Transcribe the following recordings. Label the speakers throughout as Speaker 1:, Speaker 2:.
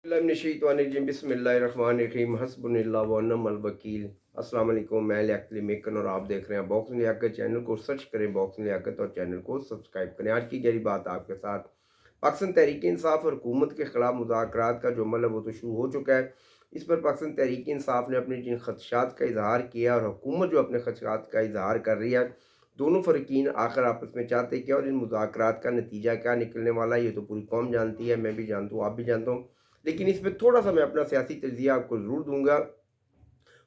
Speaker 1: बिस्मिल्लाहिर्रहमानिर्रहीम हस्बुनल्लाह व निअमल वकील। अस्सलाम वालेकुम, मैं लियाकत मेकन और आप देख रहे हैं बॉक्स लियाकत। चैनल को सर्च करें बॉक्स लियाकत और चैनल को सब्सक्राइब करें। आज की गहरी बात आपके साथ पाकिस्तान तहरीक इंसाफ और हुकूमत के खिलाफ मुज़ाकरात का जो अमल है वो तो शुरू हो चुका है। इस पर पाकिस्तान तहरीक इंसाफ ने अपने जिन खदशात का इजहार किया और हुकूमत जो अपने खदशात का इजहार कर रही है, दोनों फ़रीक़ीन आखिर आपस में चाहते क्या और इन मुज़ाकरात का नतीजा क्या निकलने वाला है, ये तो पूरी कौम जानती है, मैं भी जानता हूँ, आप भी जानता हूँ। लेकिन इसमें थोड़ा-सा मैं अपना सियासी तज़िया आपको ज़रूर दूँगा।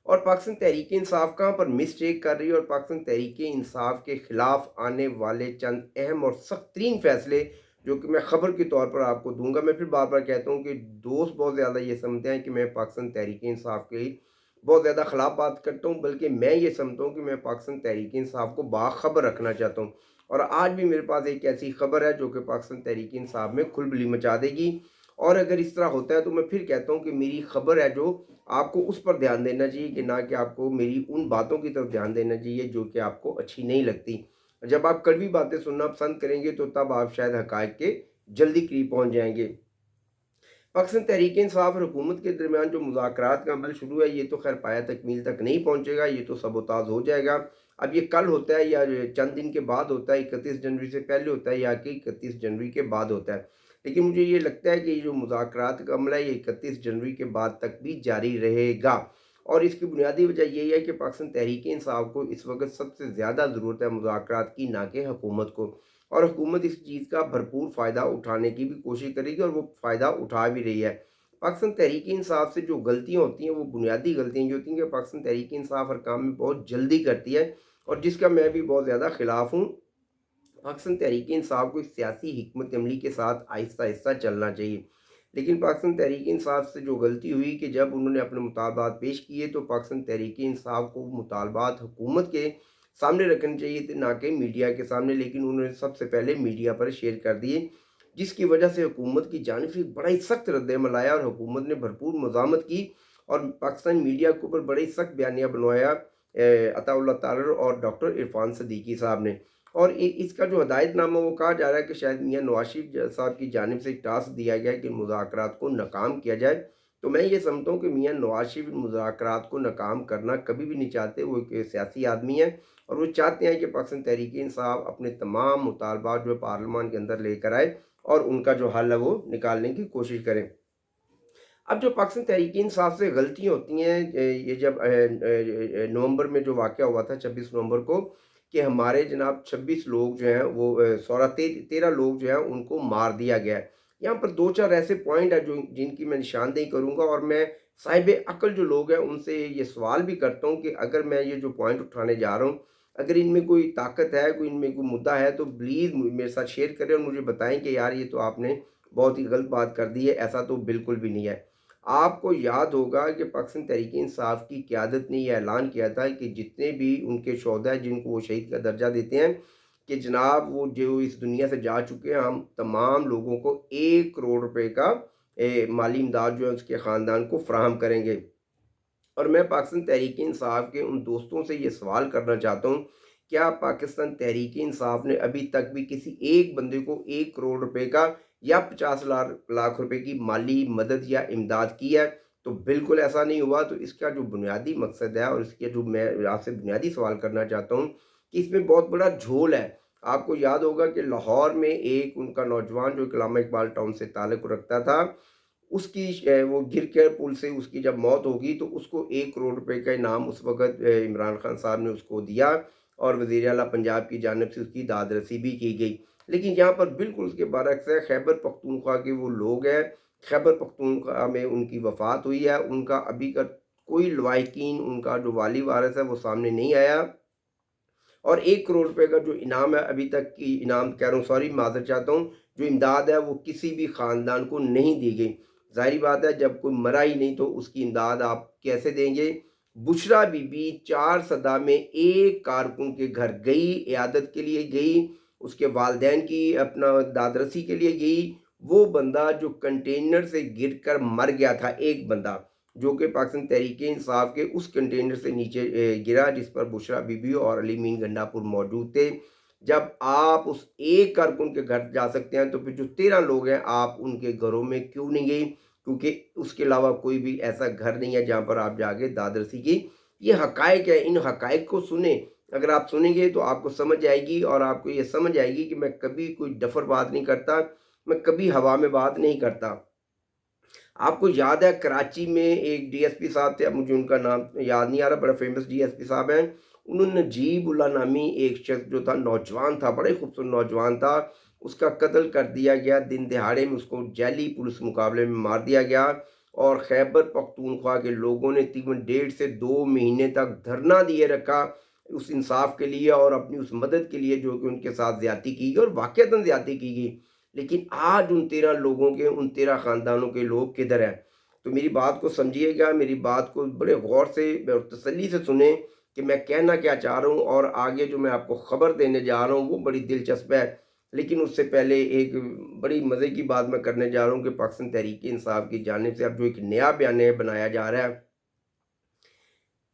Speaker 1: और पाकिस्तान तहरीक-ए-इंसाफ कहाँ पर मिस्टेक कर रही है और पाकिस्तान तहरीक-ए-इंसाफ के खिलाफ आने वाले चंद अहम और सख्त तरीन फ़ैसले जो कि मैं ख़बर के तौर पर आपको दूँगा। मैं फिर बार-बार कहता हूँ कि दोस्त बहुत ज़्यादा ये समझते हैं कि मैं पाकिस्तान तहरीक-ए-इंसाफ के बहुत ज़्यादा ख़िलाफ़ बात करता हूँ, बल्कि मैं ये समझता हूँ कि मैं पाकिस्तान तहरीक-ए-इंसाफ को बाख़बर रखना चाहता हूँ। और आज भी मेरे पास एक ऐसी ख़बर है जो कि पाकिस्तान तहरीक-ए-इंसाफ में खलबली मचा देगी। और अगर इस तरह होता है तो मैं फिर कहता हूँ कि मेरी ख़बर है जो आपको उस पर ध्यान देना चाहिए कि ना कि आपको मेरी उन बातों की तरफ ध्यान देना चाहिए जो कि आपको अच्छी नहीं लगती। जब आप कड़वी बातें सुनना पसंद करेंगे तो तब आप शायद हक़ाइक़ के जल्दी करीब पहुँच जाएँगे। पाकिस्तान तहरीक इंसाफ और हुकूमत के दरमियान जो मुज़ाकरात का अमल शुरू है, ये तो खैर पाया तकमील तक नहीं पहुँचेगा, ये तो सबोताज़ हो जाएगा। अब ये कल होता है या चंद दिन के बाद होता है, 31 जनवरी से पहले होता है या कि 31 जनवरी के बाद होता है। लेकिन मुझे ये लगता है कि ये जो मुज़ाकरात का अमल है, ये 31 जनवरी के बाद तक भी जारी रहेगा। और इसकी बुनियादी वजह यही है कि पाकिस्तान तहरीक इंसाफ को इस वक्त सबसे ज़्यादा ज़रूरत है मुज़ाकरात की, ना कि हुकूमत को। और हुकूमत इस चीज़ का भरपूर फ़ायदा उठाने की भी कोशिश करेगी और वो फ़ायदा उठा भी रही है। पाकिस्तान तहरीक इंसाफ से जो गलतियाँ होती हैं, वो बुनियादी गलतियाँ ये होती हैं कि पाकिस्तान तहरीक इंसाफ हर काम में बहुत जल्दी करती है और जिसका मैं भी बहुत ज़्यादा ख़िलाफ़ हूँ। पाकिस्तान तहरीक इंसाफ को एक सियासी हिकमत अमली के साथ आहिस्ता-आहिस्ता चलना चाहिए। लेकिन पाकिस्तान तहरीक इंसाफ से जो गलती हुई कि जब उन्होंने अपने मुतालबात पेश किए तो पाकिस्तान तहरीक इंसाफ को मुतालबात हुकूमत के सामने रखने चाहिए थे, ना कि मीडिया के सामने, लेकिन उन्होंने सबसे पहले मीडिया पर शेयर कर दिए, जिसकी वजह से हुकूमत की जानिब से बड़ा ही सख्त रद्द-ए-अमल आया और हुकूमत ने भरपूर मज़ामत की और पाकिस्तान मीडिया के ऊपर बड़े ही सख्त बयानिया बनवाया अताउल्लाह तारर और डॉक्टर इरफान सदीकी साहब ने। और इसका जो हदायतनामा वो कहा जा रहा है कि शायद मियाँ नवाज शरीफ साहब की जानिब से एक टास्क दिया गया है कि मुज़ाकरात को नाकाम किया जाए। तो मैं ये समझता हूँ कि मियाँ नवाज शरीफ मुज़ाकरात को नाकाम करना कभी भी नहीं चाहते। वो एक सियासी आदमी हैं और वो चाहते हैं कि पाकिस्तान तहरीक इंसाफ अपने तमाम मुतालबात जो है पार्लियामान के अंदर लेकर आए और उनका जो हल है वो निकालने की कोशिश करें। अब जो पाकिस्तान तहरीक इंसाफ से गलतियाँ होती हैं, ये जब नवंबर में जो वाक़या हुआ था 26 नवंबर को कि हमारे जनाब 26 लोग जो हैं वो 13 लोग जो हैं उनको मार दिया गया है। यहाँ पर 2-4 ऐसे पॉइंट हैं जो जिनकी मैं निशानदेही करूँगा और मैं साहिब अक्ल जो लोग हैं उनसे ये सवाल भी करता हूँ कि अगर मैं ये जो पॉइंट उठाने जा रहा हूँ, अगर इनमें कोई ताकत है, कोई इनमें कोई मुद्दा है तो प्लीज़ मेरे साथ शेयर करें और मुझे बताएँ कि यार ये तो आपने बहुत ही गलत बात कर दी है, ऐसा तो बिल्कुल भी नहीं है। आपको याद होगा कि पाकिस्तान तहरीक इंसाफ की क़यादत ने यह ऐलान किया था कि जितने भी उनके शोहदा हैं जिनको वो शहीद का दर्जा देते हैं कि जनाब वो जो इस दुनिया से जा चुके हैं, हम तमाम लोगों को 1 करोड़ रुपए का माली इमदाद जो है उसके ख़ानदान को फ़राहम करेंगे। और मैं पाकिस्तान तहरीक इंसाफ के उन दोस्तों से ये सवाल करना चाहता हूँ, क्या पाकिस्तान तहरीक इंसाफ ने अभी तक भी किसी एक बंदे को 1 करोड़ रुपए का या 50 लाख रुपए की माली मदद या इमदाद की है? तो बिल्कुल ऐसा नहीं हुआ। तो इसका जो बुनियादी मकसद है और इसके जो मैं आपसे बुनियादी सवाल करना चाहता हूँ कि इसमें बहुत बड़ा झोल है। आपको याद होगा कि लाहौर में एक उनका नौजवान जो अल्लामा इकबाल टाउन से ताल्लुक़ रखता था, उसकी वो गिर के पुल से उसकी जब मौत होगी तो उसको 1 करोड़ रुपए का इनाम उस वक़्त इमरान खान साहब ने उसको दिया और वज़ीर आला पंजाब की जानिब से उसकी दाद-रसी भी की गई। लेकिन यहाँ पर बिल्कुल उसके बरअक्स है, खैबर पख्तूनख्वा के वो लोग हैं, खैबर पख्तूनख्वा में उनकी वफ़ात हुई है, उनका अभी तक कोई लवाहिकीन, उनका जो वाली वारिस है वो सामने नहीं आया। और 1 करोड़ रुपए का जो इनाम है अभी तक की इनाम कह रहा हूँ, सॉरी माज़रत चाहता हूँ, जो इमदाद है वो किसी भी ख़ानदान को नहीं दी गई। ज़ाहिर बात है जब कोई मरा ही नहीं तो उसकी इमदाद आप कैसे देंगे? बुशरा बीबी 4 सदा में एक कारकुन के घर गई, इयादत के लिए गई, उसके वालिदैन की अपना दादरसी के लिए गई। वो बंदा जो कंटेनर से गिरकर मर गया था, एक बंदा जो कि पाकिस्तान तहरीक-ए-इंसाफ के उस कंटेनर से नीचे गिरा जिस पर बुशरा बीबी और अली मीन गंडापुर मौजूद थे। जब आप उस एक कारकुन के घर जा सकते हैं तो फिर जो 13 लोग हैं आप उनके घरों में क्यों नहीं गई? کیونکہ اس کے علاوہ کوئی بھی ایسا گھر نہیں ہے جہاں پر آپ جا کے داد رسی کی. یہ حقائق ہے، ان حقائق کو سنیں. اگر آپ سنیں گے تو آپ کو سمجھ آئے گی، اور آپ کو یہ سمجھ آئے گی کہ میں کبھی کوئی ڈفر بات نہیں کرتا، میں کبھی ہوا میں بات نہیں کرتا. آپ کو یاد ہے کراچی میں ایک ڈی ایس پی صاحب تھے، اب مجھے ان کا نام یاد نہیں آ رہا، بڑا فیمس ڈی ایس پی صاحب ہیں. انہوں نے نجیب اللہ نامی ایک شخص جو تھا، نوجوان تھا، بڑے خوبصورت نوجوان تھا، اس کا قتل کر دیا گیا دن دہاڑے میں. اس کو جیلی پولیس مقابلے میں مار دیا گیا، اور خیبر پختونخوا کے لوگوں نے تقریباً 1.5 سے 2 مہینے تک دھرنا دیے رکھا اس انصاف کے لیے اور اپنی اس مدد کے لیے جو کہ ان کے ساتھ زیادتی کی گئی، اور واقعتاً زیادتی کی گئی. لیکن آج ان 13 لوگوں کے، ان 13 خاندانوں کے لوگ کدھر ہیں؟ تو میری بات کو سمجھیے گا، میری بات کو بڑے غور سے اور تسلی سے سنیں کہ میں کہنا کیا چاہ رہا ہوں. اور آگے جو میں آپ کو خبر دینے جا رہا ہوں وہ بڑی دلچسپ ہے. لیکن اس سے پہلے ایک بڑی مزے کی بات میں کرنے جا رہا ہوں کہ پاکستان تحریک انصاف کی جانب سے اب جو ایک نیا بیانیہ بنایا جا رہا ہے،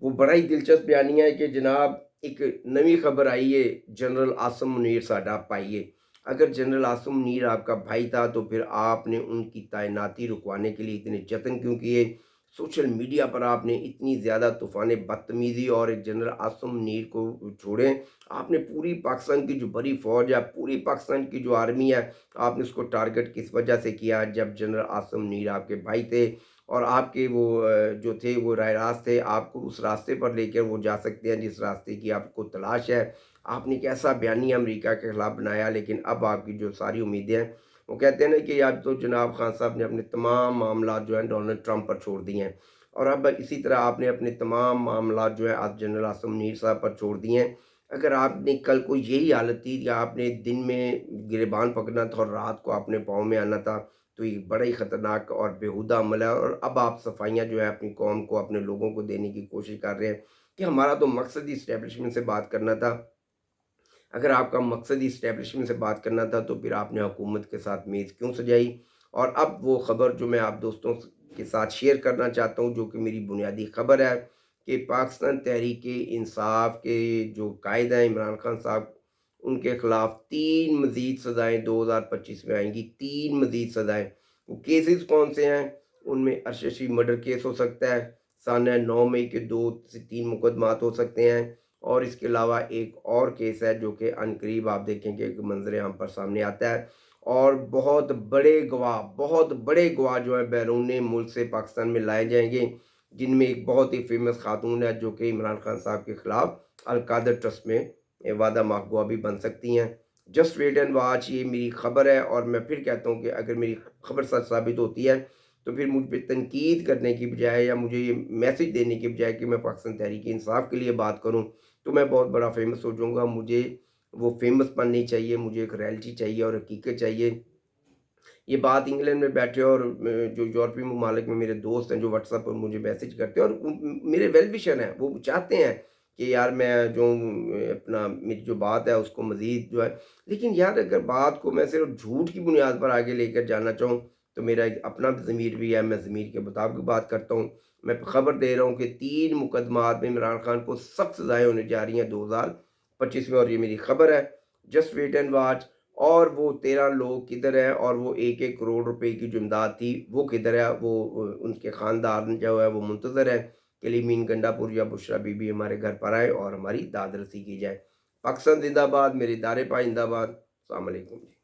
Speaker 1: وہ بڑا ہی دلچسپ بیانیہ ہے کہ جناب ایک نئی خبر آئی ہے، جنرل عاصم منیر ساڈا پائیے. اگر جنرل عاصم منیر آپ کا بھائی تھا تو پھر آپ نے ان کی تعیناتی رکوانے کے لیے اتنے جتن کیوں کیے؟ سوشل میڈیا پر آپ نے اتنی زیادہ طوفان بدتمیزی، اور ایک جنرل عاصم منیر کو چھوڑیں، آپ نے پوری پاکستان کی جو بڑی فوج ہے، پوری پاکستان کی جو آرمی ہے، آپ نے اس کو ٹارگٹ کس وجہ سے کیا؟ جب جنرل عاصم منیر آپ کے بھائی تھے، اور آپ کے وہ جو تھے وہ راہ راست تھے، آپ کو اس راستے پر لے کر وہ جا سکتے ہیں جس راستے کی آپ کو تلاش ہے. آپ نے ایک ایسا بیانیہ امریکہ کے خلاف بنایا، لیکن اب آپ کی جو ساری امیدیں ہیں، وہ کہتے ہیں نا کہ اب تو جناب خان صاحب نے اپنے تمام معاملات جو ہیں ڈونلڈ ٹرمپ پر چھوڑ دیے ہیں، اور اب اسی طرح آپ نے اپنے تمام معاملات جو ہے آج جنرل عاصم منیر صاحب پر چھوڑ دیے ہیں. اگر آپ نے کل کو یہی حالت تھی کہ آپ نے دن میں گریبان پکڑنا تھا اور رات کو آپ نے پاؤں میں آنا تھا، تو یہ بڑا ہی خطرناک اور بیہودہ عمل ہے. اور اب آپ صفائیاں جو ہے اپنی قوم کو، اپنے لوگوں کو دینے کی کوشش کر رہے ہیں کہ ہمارا تو مقصد ہی اسٹیبلشمنٹ سے بات کرنا تھا. اگر آپ کا مقصد ہی اسٹیبلشمنٹ سے بات کرنا تھا تو پھر آپ نے حکومت کے ساتھ میز کیوں سجائی؟ اور اب وہ خبر جو میں آپ دوستوں کے ساتھ شیئر کرنا چاہتا ہوں، جو کہ میری بنیادی خبر ہے، کہ پاکستان تحریک انصاف کے جو قائد ہیں عمران خان صاحب، ان کے خلاف 3 مزید سزائیں 2025 میں آئیں گی. 3 مزید سزائیں. وہ کیسز کون سے ہیں؟ ان میں ارششی مرڈر کیس ہو سکتا ہے، سانحہ 9 مئی کے 2 سے 3 مقدمات ہو سکتے ہیں، اور اس کے علاوہ ایک اور کیس ہے جو کہ عنقریب آپ دیکھیں کہ ایک منظر عام پر سامنے آتا ہے. اور بہت بڑے گواہ جو ہیں بیرون ملک سے پاکستان میں لائے جائیں گے، جن میں ایک بہت ہی فیمس خاتون ہے جو کہ عمران خان صاحب کے خلاف القادر ٹرسٹ میں وعدہ ماہ گواہ بھی بن سکتی ہیں. جسٹ ویٹ اینڈ واچ، یہ میری خبر ہے. اور میں پھر کہتا ہوں کہ اگر میری خبر سچ ثابت ہوتی ہے تو پھر مجھ پہ تنقید کرنے کی بجائے، یا مجھے یہ میسج دینے کی بجائے کہ میں پاکستان تحریک انصاف کے لیے بات کروں، تو میں بہت بڑا فیمس ہو جاؤں گا. مجھے وہ فیمس پن نہیں چاہیے، مجھے ایک ریئلٹی چاہیے اور حقیقت چاہیے. یہ بات انگلینڈ میں بیٹھے اور جو یورپی ممالک میں میرے دوست ہیں جو واٹس ایپ پر مجھے میسج کرتے ہیں، اور میرے ویل وشر ہیں، وہ چاہتے ہیں کہ یار میں جو اپنا میری جو بات ہے اس کو مزید جو ہے. لیکن یار اگر بات کو میں صرف جھوٹ کی بنیاد پر آگے لے کر جانا چاہوں تو میرا ایک اپنا ضمیر بھی ہے، میں ضمیر کے مطابق بات کرتا ہوں. میں خبر دے رہا ہوں کہ 3 مقدمات میں عمران خان کو سخت سزائیں ہونے جا رہی ہیں 2025 میں، اور یہ میری خبر ہے. Just wait and watch. اور وہ 13 لوگ کدھر ہیں؟ اور وہ 1 1 کروڑ روپے کی جو امداد تھی وہ کدھر ہے؟ وہ ان کے خاندان جو ہے وہ منتظر ہے کہ لیمین گنڈا پور یا بشرا بی بی ہمارے گھر پر آئے اور ہماری داد رسی کی جائے. پاکستان زندہ باد، میرے ادارے پائے زندہ باد. السلام علیکم.